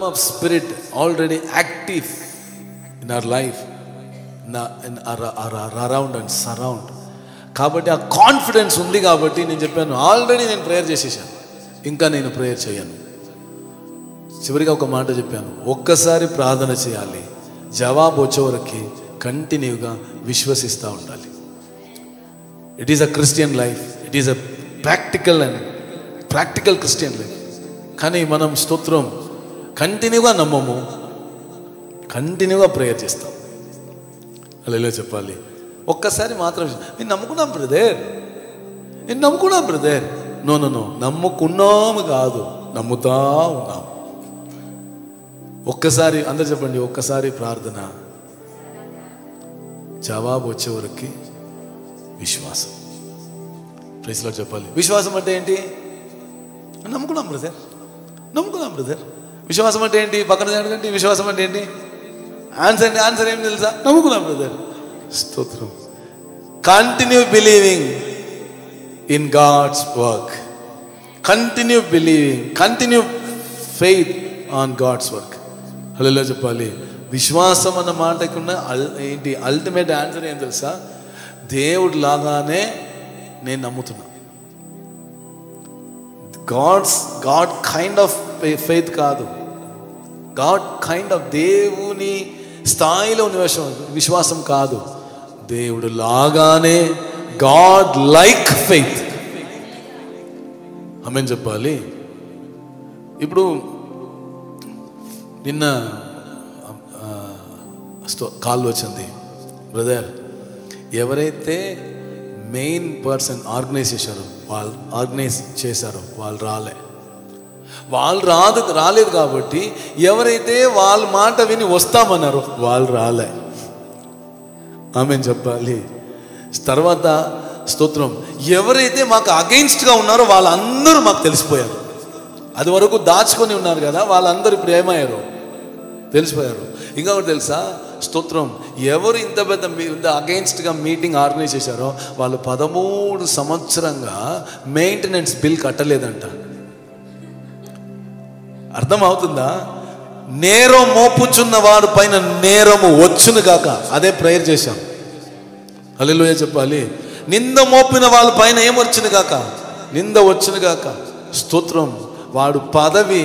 of spirit already active in our life, in around and surround. కాబట్టి ఆ confidence ఉంది కాబట్టి నేను చెప్పాను, ఆల్రెడీ నేను ప్రేయర్ చేసేసాను, ఇంకా నేను ప్రేయర్ చేయను. చివరిగా ఒక మాట చెప్పాను, ఒక్కసారి ప్రార్థన చేయాలి, జవాబు వచ్చేవరకు కంటిన్యూగా విశ్వసిస్తూ ఉండాలి. It is a Christian life, it is a practical Christian life. కానీ మనం స్తోత్రం కంటిన్యూగా నమ్మము, కంటిన్యూగా ప్రేయర్ చేస్తాం. అలా చెప్పాలి. ఒక్కసారి మాత్రం నేను నమ్ముకున్నాం బ్రదర్, నేను నమ్ముకున్నాం బ్రదర్. నో నమ్ముకున్నాము కాదు, నమ్ముతా ఉన్నాం. ఒక్కసారి అందరు చెప్పండి, ఒక్కసారి ప్రార్థన, జవాబు వచ్చే వరకు విశ్వాసం. ప్రైజ్ లార్డ్ చెప్పాలి. విశ్వాసం అంటే ఏంటి? నమ్ముకున్నాం బ్రదర్. విశ్వాసం అంటే ఏంటి? పక్కన అడగండి, విశ్వాసం అంటే ఏంటి? ఆన్సర్ ఏం తెలుసా? నమ్ముకున్నాం బ్రదర్. స్తోత్రం. Continue believing in God's work, continue faith on God's work. Hallelujah చెప్పాలి. విశ్వాసం అన్న మాటకున్న ఏంటి అల్టిమేట్ ఆన్సర్ ఏం తెలుసా? దేవుడు లాగానే నేను నమ్ముతున్నా. గాడ్ కైండ్ ఆఫ్ ఫెయిత్ కాదు, గాడ్ కైండ్ ఆఫ్ దేవుని స్థాయిలో విశ్వాసం కాదు, దేవుడు లాగానే గాడ్ లైక్ ఫెయిత్. ఆమేన్ చెప్పాలి. ఇప్పుడు నిన్న కాల్ వచ్చింది, బ్రదర్ ఎవరైతే మెయిన్ పర్సన్ ఆర్గనైజ్ చేశారో వాళ్ళు రాలేదు కాబట్టి ఎవరైతే వాళ్ళ మాట విని వస్తామన్నారో వాళ్ళు రాలే. ఆమేన్ చెప్పాలి. తర్వాత స్తోత్రం, ఎవరైతే మాకు అగెయిన్స్ట్గా ఉన్నారో వాళ్ళందరూ మాకు తెలిసిపోయారు. అది వరకు దాచుకొని ఉన్నారు కదా, వాళ్ళందరూ ఇప్పుడు ఏమయ్యారు? తెలిసిపోయారు. ఇంకా ఒకటి తెలుసా? స్తోత్రం, ఎవరు ఇంత పెద్ద అగెయిన్స్ట్గా మీటింగ్ ఆర్గనైజ్ చేశారో వాళ్ళు 13 సంవత్సరంగా మెయింటెనెన్స్ బిల్ కట్టలేదంట. అర్థం అవుతుందా? నేరం మోపుచున్న వారి పైన నేరము వచ్చును గాక, అదే ప్రేయర్ చేశాం. హల్లెలూయా చెప్పాలి. నింద మోపిన వాళ్ళ పైన ఏమొచ్చును గాక? నింద వచ్చును గాక. స్తోత్రం. వాడు పదవి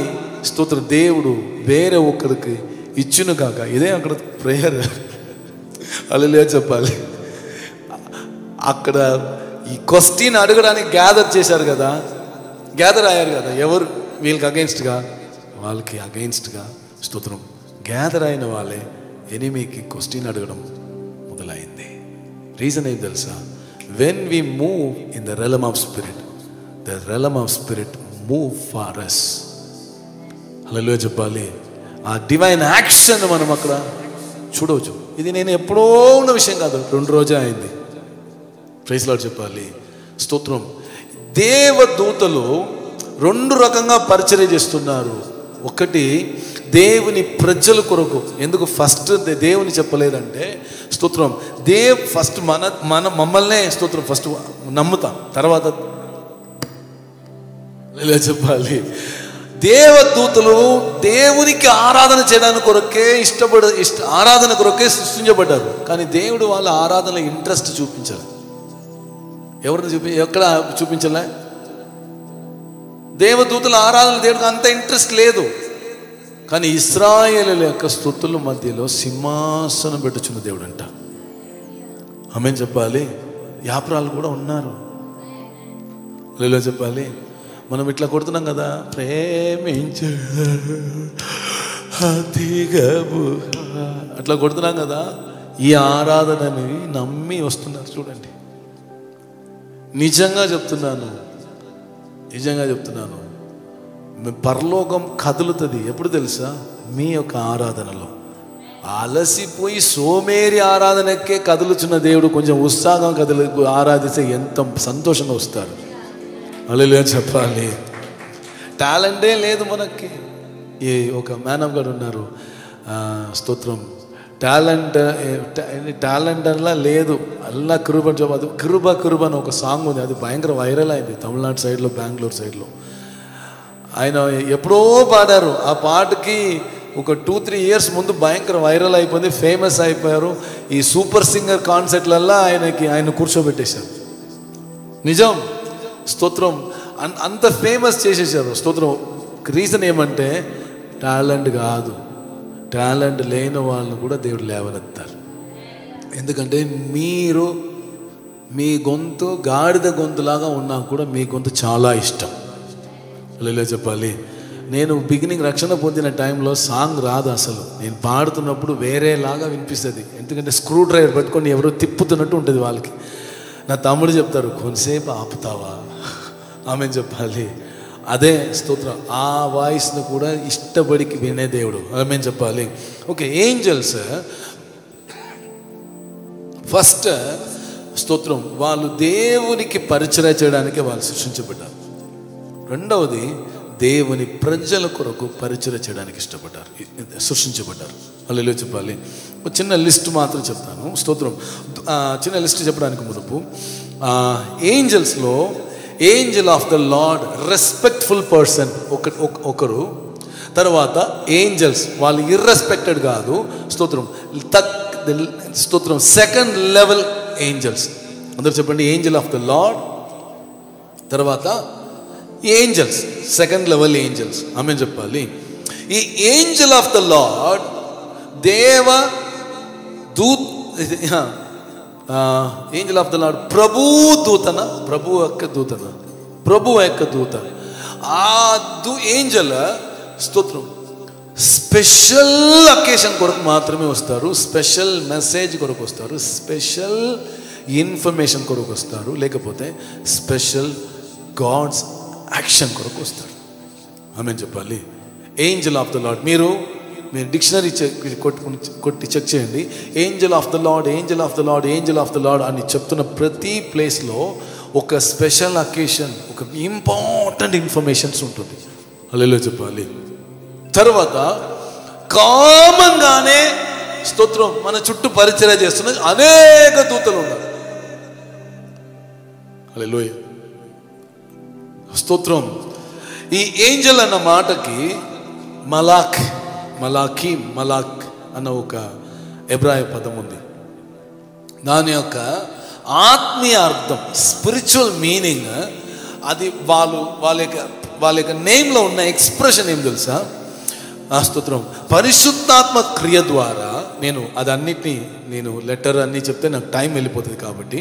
స్తోత్రం దేవుడు వేరే ఒకరికి ఇచ్చును గాక. ఇదే అక్కడ ప్రేయర్. హల్లెలూయా చెప్పాలి. అక్కడ ఈ క్వశ్చన్ అడగడానికి గ్యాదర్ చేశారు కదా, గ్యాదర్ అయ్యారు కదా. ఎవరు వీళ్ళకి అగెయిన్స్ట్గా? వాళ్ళకి అగెయిన్స్ట్గా స్తోత్రం గ్యాదర్ అయిన వాళ్ళే ఎనిమికి క్వశ్చన్ అడగడం మొదలైంది. రీజన్ ఏం తెలుసా? When we move in the realm of spirit, the realm of spirit move far us. Hallelujah చెప్పాలి. ఆ డివైన్ యాక్షన్ మనం అక్కడ చూడవచ్చు. ఇది నేను ఎప్పుడో ఉన్న విషయం కాదు, 2 రోజే అయింది. ప్రైజ్ లార్డ్ చెప్పాలి. స్తోత్రం. దేవదూతలు 2 రకంగా పరిచర్య చేస్తున్నారు. ఒకటి దేవుని ప్రజల కొరకు. ఎందుకు ఫస్ట్ దేవుని చెప్పలేదంటే స్తోత్రం ఫస్ట్ మమ్మల్నే స్తోత్రం ఫస్ట్ నమ్ముతాం, తర్వాత చెప్పాలి. దేవదూతలు దేవునికి ఆరాధన చేయడానికి కొరకే ఆరాధన కొరకే సృష్టించబడ్డారు. కానీ దేవుడు వాళ్ళ ఆరాధనలో ఇంట్రెస్ట్ చూపించాలి. ఎవరిని ఎక్కడ చూపించలే? దేవదూతల ఆరాధన దేవుడికి అంత ఇంట్రెస్ట్ లేదు. కానీ ఇశ్రాయేలుల యొక్క స్తుతుల మధ్యలో సింహాసనం పెట్టుచున్న దేవుడు అంట. ఆమేన్ చెప్పాలి. యాప్రాలు కూడా ఉన్నారు. లేలో చెప్పాలి. మనం ఇట్లా కొడుతున్నాం కదా, ప్రేమించు అట్లా కొడుతున్నాం కదా. ఈ ఆరాధనని నమ్మి వస్తున్నారు చూడండి. నిజంగా చెప్తున్నాను, పరలోకం కదులుతుంది. ఎప్పుడు తెలుసా? మీ యొక్క ఆరాధనలో. అలసిపోయి సోమేరి ఆరాధనకే కదులుచున్న దేవుడు కొంచెం ఉత్సాహం ఆరాధిస్తే ఎంత సంతోషంగా వస్తారు. హల్లెలూయా చెప్పాలి. టాలెంటే లేదు మనకి. ఒక మ్యాన్ ఆఫ్ గాడ్ ఉన్నారు, స్తోత్రం. టాలెంట్ అలా లేదు, అల్లా కృప అది కృప అని ఒక సాంగ్ ఉంది. అది భయంకర వైరల్ అయింది తమిళనాడు సైడ్లో, బెంగళూరు సైడ్లో. ఆయన ఎప్పుడో పాడారు. ఆ పాటకి ఒక 2-3 ఇయర్స్ ముందు భయంకర వైరల్ అయిపోయింది, ఫేమస్ అయిపోయారు. ఈ సూపర్ సింగర్ కాన్సర్ట్లల్లో ఆయన కూర్చోబెట్టేశారు. నిజం, స్తోత్రం. అంత ఫేమస్ చేసేసారు. స్తోత్రం. రీజన్ ఏమంటే టాలెంట్ కాదు, టాలెంట్ లేని వాళ్ళని కూడా దేవుడు లేవనెత్తారు. ఎందుకంటే మీరు మీ గొంతు గాడిద గొంతులాగా ఉన్నా కూడా మీ గొంతు చాలా ఇష్టం. లేదా చెప్పాలి, నేను బిగినింగ్ రక్షణ పొందిన టైంలో సాంగ్ రాదు అసలు. నేను పాడుతున్నప్పుడు వేరేలాగా వినిపిస్తుంది. ఎందుకంటే స్క్రూ డ్రైవర్ పెట్టుకొని ఎవరో తిప్పుతున్నట్టు ఉంటుంది వాళ్ళకి. నా తమ్ముడు చెప్తారు, కొంతసేపు ఆపుతావా, ఆమె చెప్పాలి. అదే స్తోత్రం. ఆ వాయిస్ను కూడా ఇష్టపడికి వినే దేవుడు, ఆమె చెప్పాలి. ఓకే, ఏంజల్స్ ఫస్ట్ స్తోత్రం వాళ్ళు దేవునికి పరిచయం చేయడానికి వాళ్ళు సృష్టించబడ్డారు. రెండవది దేవుని ప్రజల కొరకు పరిచయం చేయడానికి సృష్టించబడ్డారు. హల్లెలూయా చెప్పాలి. ఒక చిన్న లిస్ట్ మాత్రం చెప్తాను. స్తోత్రం. చిన్న లిస్ట్ చెప్పడానికి మునుపు ఏంజల్స్లో angel of the Lord respectful person ఒకరు. తర్వాత ఏంజల్స్ వాళ్ళు ఇర్రెస్పెక్టెడ్ కాదు. స్తోత్రం. స్తోత్రం సెకండ్ లెవెల్ ఏంజల్స్. అందరూ చెప్పండి, ఏంజల్ ఆఫ్ ద లార్డ్, తర్వాత ఏంజల్స్ సెకండ్ లెవెల్ ఏంజల్స్. ఆమె చెప్పాలి. ఈ ఏంజల్ ఆఫ్ ద లార్డ్ దేవ దూత్, ఏంజల్ ఆఫ్ ద లార్డ్ ప్రభు యొక్క దూత. ఆ ఏంజల్ స్తోత్రం స్పెషల్ అకేషన్ కొరకు మాత్రమే వస్తారు. స్పెషల్ మెసేజ్ కొరకు వస్తారు. స్పెషల్ ఇన్ఫర్మేషన్ కొరకు వస్తారు. లేకపోతే స్పెషల్ గాడ్స్ యాక్షన్ కొరకు వస్తారు. ఆమె చెప్పాలి. Angel of the lord. మీరు డిక్షనరీ కొట్టి చెక్ చేయండి. Angel of the lord, Angel of the lord, Angel of the lord అని చెప్తున్న ప్రతి ప్లేస్లో ఒక స్పెషల్ అకేషన్, ఒక ఇంపార్టెంట్ ఇన్ఫర్మేషన్స్ ఉంటుంది. హల్లెలూయా చెప్పాలి. తర్వాత కామన్ గానే స్తోత్రం మన చుట్టూ పరిచర్య చేస్తున్న అనేక దూతలు ఉన్నారు. హల్లెలూయా స్తోత్రం. ఈ ఏంజల్ అన్న మాటకి మలాక్ అన్న ఒక ఎబ్రాయ పదం ఉంది. దాని యొక్క ఆత్మీయ అర్థం, స్పిరిచువల్ మీనింగ్, అది వాళ్ళ యొక్క నేమ్లో ఉన్న ఎక్స్ప్రెషన్ ఏం తెలుసా? స్తోత్రం. పరిశుద్ధాత్మ క్రియ ద్వారా నేను లెటర్ అన్నీ చెప్తే నాకు టైం వెళ్ళిపోతుంది కాబట్టి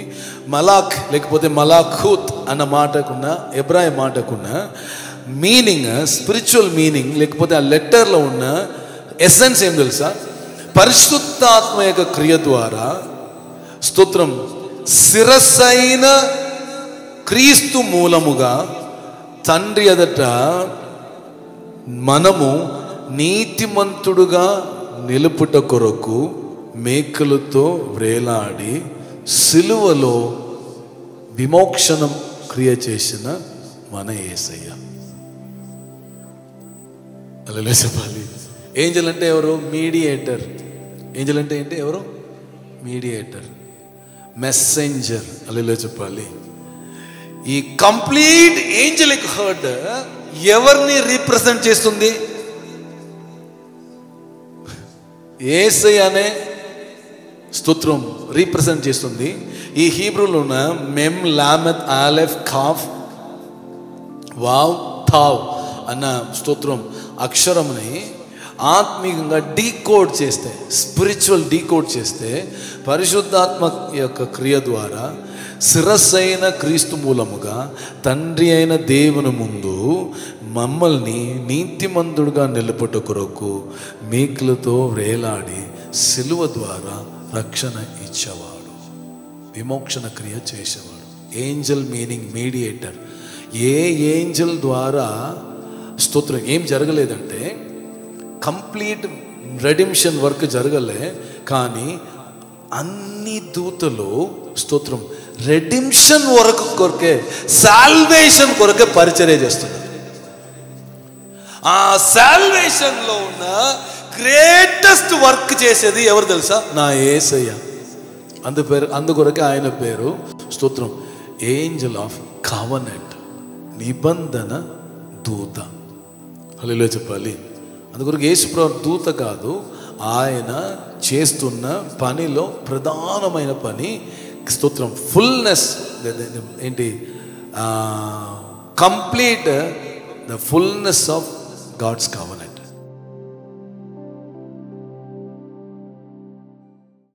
మలాక్ లేకపోతే మలాఖూత్ అన్న మాటకున్న ఎబ్రాయ మాటకున్న మీనింగ్, స్పిరిచువల్ మీనింగ్ లేకపోతే ఆ లెటర్లో ఉన్న ఎసెన్స్ ఏం తెలుసా? పరిశుద్ధాత్మ యొక్క క్రియ ద్వారా స్తోత్రం శిరస్సైన క్రీస్తు మూలముగా తండ్రి ఎదుట మనము నీతిమంతుడుగా నిలుపుట కొరకు మేకలతో వ్రేలాడి సిలువలో విమోక్షణం క్రియ చేసిన మన యేసయ్య. అలా చెప్పాలి. ఏంజల్ అంటే ఎవరు? మీడియేటర్. ఏంజల్ అంటే ఏంటి? ఎవరు? Mediator, messenger. అలా చెప్పాలి. ఈ కంప్లీట్ ఏంజలిక్ హర్డ్ ఎవరిని రీప్రజెంట్ చేస్తుంది? యేసయ్యనే స్తోత్రం రీప్రజెంట్ చేస్తుంది. ఈ హీబ్రూలో ఉన్న మెమ్ లామెత్ ఆలెఫ్ కాఫ్ వావ్ థావ్ అన్న స్తోత్రం అక్షరంని ఆత్మీయంగా డీకోడ్ చేస్తే, స్పిరిచువల్ డీకోడ్ చేస్తే పరిశుద్ధాత్మ యొక్క క్రియ ద్వారా శిరస్సైన క్రీస్తు మూలముగా తండ్రి అయిన దేవుని ముందు మమ్మల్ని నీతిమంతుడుగా నిలుపుట కొరకు మేకులతో వేలాడి సిలువ ద్వారా రక్షణ ఇచ్చేవాడు, విమోక్షణ క్రియ చేసేవాడు. Angel meaning mediator. ఏ ఏంజల్ ద్వారా స్తోత్రం ఏం జరగలేదంటే కంప్లీట్ రెడిమ్షన్ వర్క్ జరగలే, కానీ అన్ని దూతలు స్తోత్రం రెడిమ్షన్ వరకు కొరకే, సాల్వేషన్ కొరకే పరిచర్య చేస్తున్నారు. ఆ సాల్వేషన్ లో ఉన్న గ్రేటెస్ట్ వర్క్ చేసేది ఎవరు తెలుసా? నా యేసయ్య. అందుకొరకే ఆయన పేరు స్తోత్రం ఏంజల్ ఆఫ్ కవెనెంట్, నిబంధన దూత. హల్లెలూయా చెప్పాలి. అందుకొరకు యేసుప్రభు దూత కాదు, ఆయన చేస్తున్న పనిలో ప్రధానమైన పని స్తోత్రం ఫుల్నెస్ ఏంటి, complete the fullness of God's covenant.